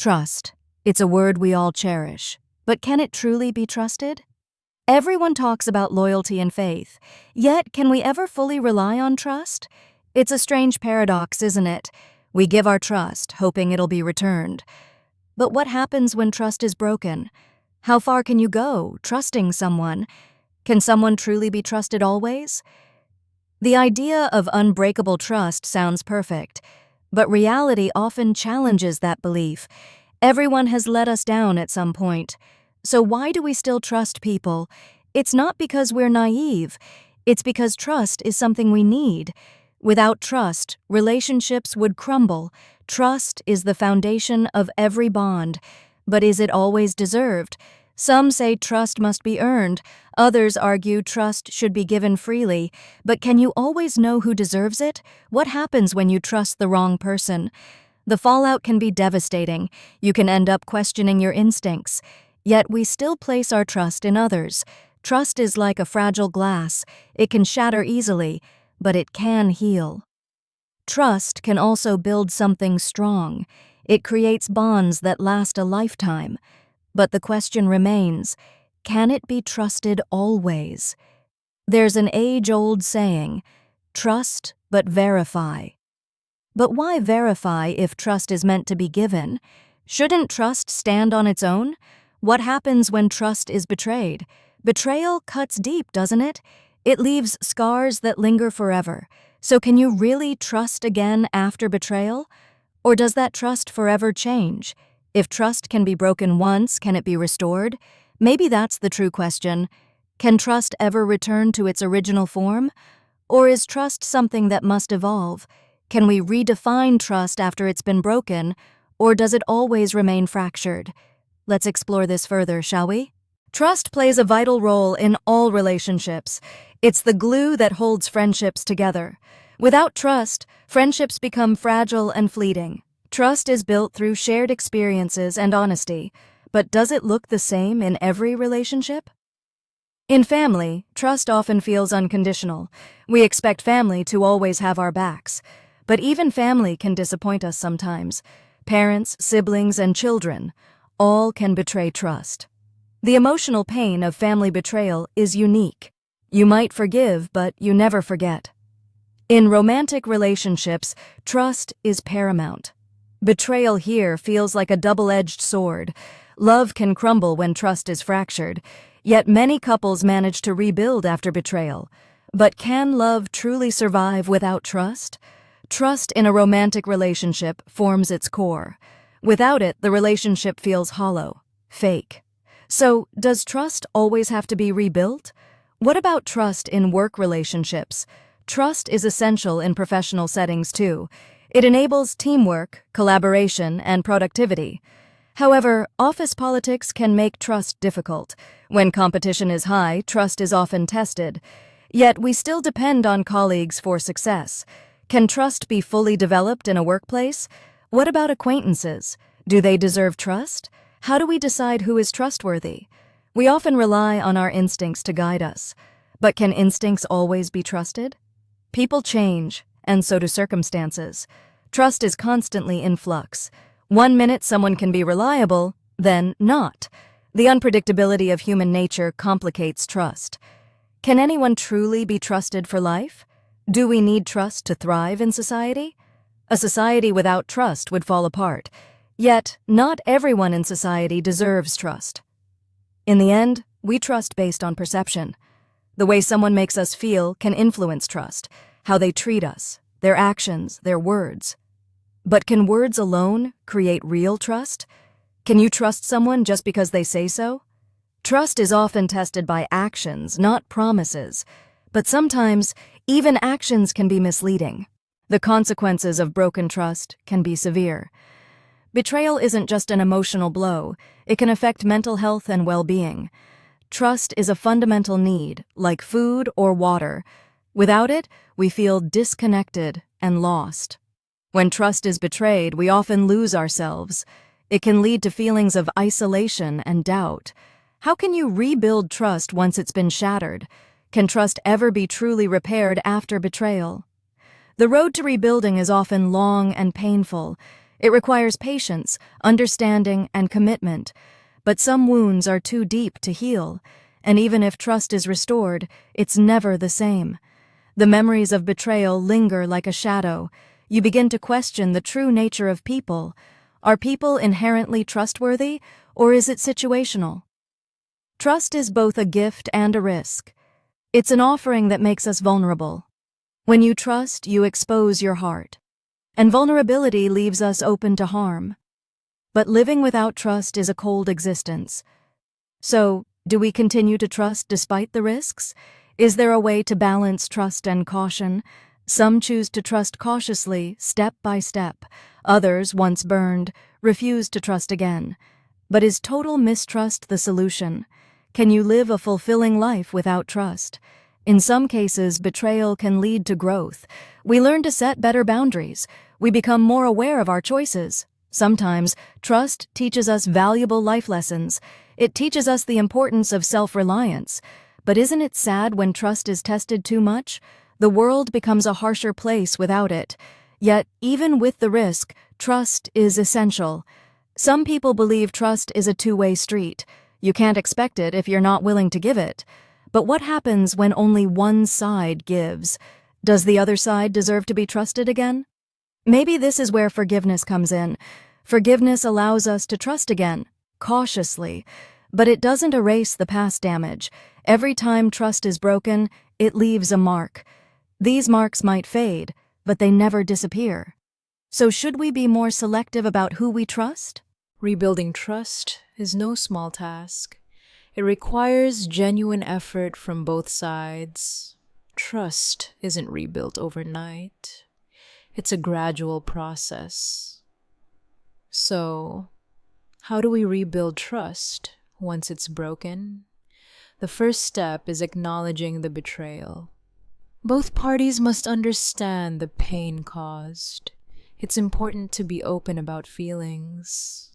Trust. It's a word we all cherish. But can it truly be trusted? Everyone talks about loyalty and faith. Yet, can we ever fully rely on trust? It's a strange paradox, isn't it? We give our trust, hoping it'll be returned. But what happens when trust is broken? How far can you go, trusting someone? Can someone truly be trusted always? The idea of unbreakable trust sounds perfect, but reality often challenges that belief. Everyone has let us down at some point. So why do we still trust people? It's not because we're naive. It's because trust is something we need. Without trust, relationships would crumble. Trust is the foundation of every bond. But is it always deserved? Some say trust must be earned. Others argue trust should be given freely. But can you always know who deserves it? What happens when you trust the wrong person? The fallout can be devastating. You can end up questioning your instincts. Yet we still place our trust in others. Trust is like a fragile glass. It can shatter easily, but it can heal. Trust can also build something strong. It creates bonds that last a lifetime. But the question remains, can it be trusted always? There's an age-old saying, trust but verify. But why verify if trust is meant to be given? Shouldn't trust stand on its own? What happens when trust is betrayed? Betrayal cuts deep, doesn't it? It leaves scars that linger forever. So can you really trust again after betrayal? Or does that trust forever change? If trust can be broken once, can it be restored? Maybe that's the true question. Can trust ever return to its original form? Or is trust something that must evolve? Can we redefine trust after it's been broken, or does it always remain fractured? Let's explore this further, shall we? Trust plays a vital role in all relationships. It's the glue that holds friendships together. Without trust, friendships become fragile and fleeting. Trust is built through shared experiences and honesty. But does it look the same in every relationship? In family, trust often feels unconditional. We expect family to always have our backs. But even family can disappoint us sometimes. Parents, siblings, and children all can betray trust. The emotional pain of family betrayal is unique. You might forgive, but you never forget. In romantic relationships, trust is paramount. Betrayal here feels like a double-edged sword. Love can crumble when trust is fractured, yet many couples manage to rebuild after betrayal. But can love truly survive without trust? Trust in a romantic relationship forms its core. Without it, the relationship feels hollow, fake. So, does trust always have to be rebuilt? What about trust in work relationships? Trust is essential in professional settings too. It enables teamwork, collaboration, and productivity. However, office politics can make trust difficult. When competition is high, trust is often tested. Yet we still depend on colleagues for success. Can trust be fully developed in a workplace? What about acquaintances? Do they deserve trust? How do we decide who is trustworthy? We often rely on our instincts to guide us. But can instincts always be trusted? People change, and so do circumstances. Trust is constantly in flux. One minute someone can be reliable, then not. The unpredictability of human nature complicates trust. Can anyone truly be trusted for life? Do we need trust to thrive in society? A society without trust would fall apart. Yet, not everyone in society deserves trust. In the end, we trust based on perception. The way someone makes us feel can influence trust, how they treat us, their actions, their words. But can words alone create real trust? Can you trust someone just because they say so? Trust is often tested by actions, not promises. But sometimes, even actions can be misleading. The consequences of broken trust can be severe. Betrayal isn't just an emotional blow. It can affect mental health and well-being. Trust is a fundamental need, like food or water. Without it, we feel disconnected and lost. When trust is betrayed, we often lose ourselves. It can lead to feelings of isolation and doubt. How can you rebuild trust once it's been shattered? Can trust ever be truly repaired after betrayal? The road to rebuilding is often long and painful. It requires patience, understanding, and commitment. But some wounds are too deep to heal, and even if trust is restored, it's never the same. The memories of betrayal linger like a shadow. You begin to question the true nature of people. Are people inherently trustworthy, or is it situational? Trust is both a gift and a risk. It's an offering that makes us vulnerable. When you trust, you expose your heart. And vulnerability leaves us open to harm. But living without trust is a cold existence. So, do we continue to trust despite the risks? Is there a way to balance trust and caution? Some choose to trust cautiously, step by step. Others, once burned, refuse to trust again. But is total mistrust the solution? Can you live a fulfilling life without trust? In some cases, betrayal can lead to growth. We learn to set better boundaries. We become more aware of our choices. Sometimes, trust teaches us valuable life lessons. It teaches us the importance of self-reliance. But isn't it sad when trust is tested too much? The world becomes a harsher place without it. Yet, even with the risk, trust is essential. Some people believe trust is a two-way street. You can't expect it if you're not willing to give it. But what happens when only one side gives? Does the other side deserve to be trusted again? Maybe this is where forgiveness comes in. Forgiveness allows us to trust again, cautiously. But it doesn't erase the past damage. Every time trust is broken, it leaves a mark. These marks might fade, but they never disappear. So should we be more selective about who we trust? Rebuilding trust is no small task. It requires genuine effort from both sides. Trust isn't rebuilt overnight. It's a gradual process. So, how do we rebuild trust once it's broken? The first step is acknowledging the betrayal. Both parties must understand the pain caused. It's important to be open about feelings.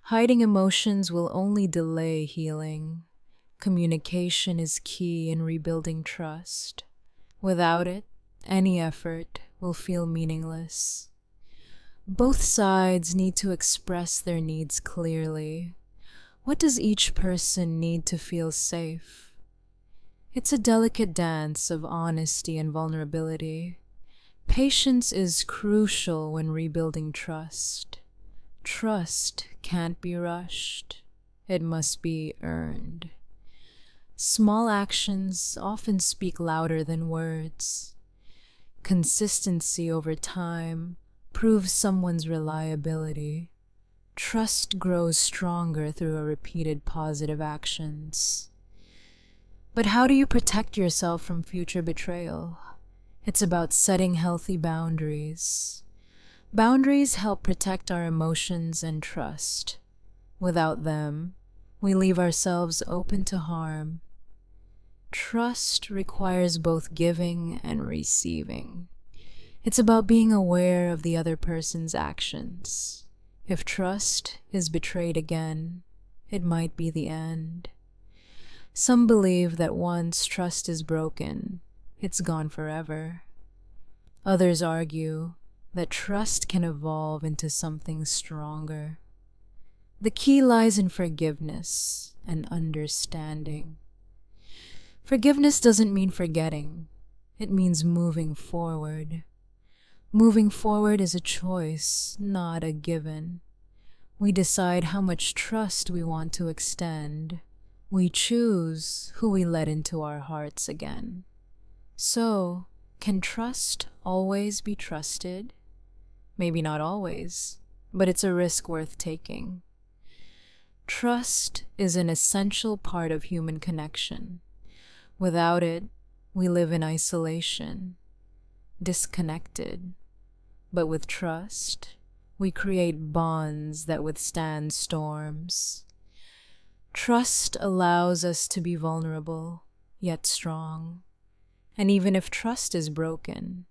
Hiding emotions will only delay healing. Communication is key in rebuilding trust. Without it, any effort will feel meaningless. Both sides need to express their needs clearly. What does each person need to feel safe? It's a delicate dance of honesty and vulnerability. Patience is crucial when rebuilding trust. Trust can't be rushed. It must be earned. Small actions often speak louder than words. Consistency over time proves someone's reliability. Trust grows stronger through repeated positive actions. But how do you protect yourself from future betrayal? It's about setting healthy boundaries. Boundaries help protect our emotions and trust. Without them, we leave ourselves open to harm. Trust requires both giving and receiving. It's about being aware of the other person's actions. If trust is betrayed again, it might be the end. Some believe that once trust is broken, it's gone forever. Others argue that trust can evolve into something stronger. The key lies in forgiveness and understanding. Forgiveness doesn't mean forgetting. It means moving forward. Moving forward is a choice, not a given. We decide how much trust we want to extend. We choose who we let into our hearts again. So, can trust always be trusted? Maybe not always, but it's a risk worth taking. Trust is an essential part of human connection. Without it, we live in isolation, disconnected. But with trust, we create bonds that withstand storms. Trust allows us to be vulnerable, yet strong. And even if trust is broken,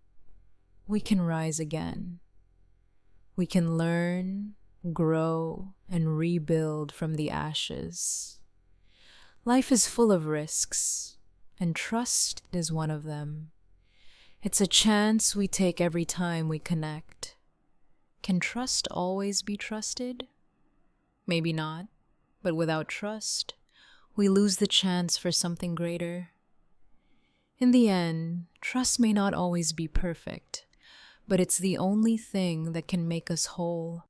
we can rise again. We can learn, grow, and rebuild from the ashes. Life is full of risks, and trust is one of them. It's a chance we take every time we connect. Can trust always be trusted? Maybe not, but without trust, we lose the chance for something greater. In the end, trust may not always be perfect, but it's the only thing that can make us whole.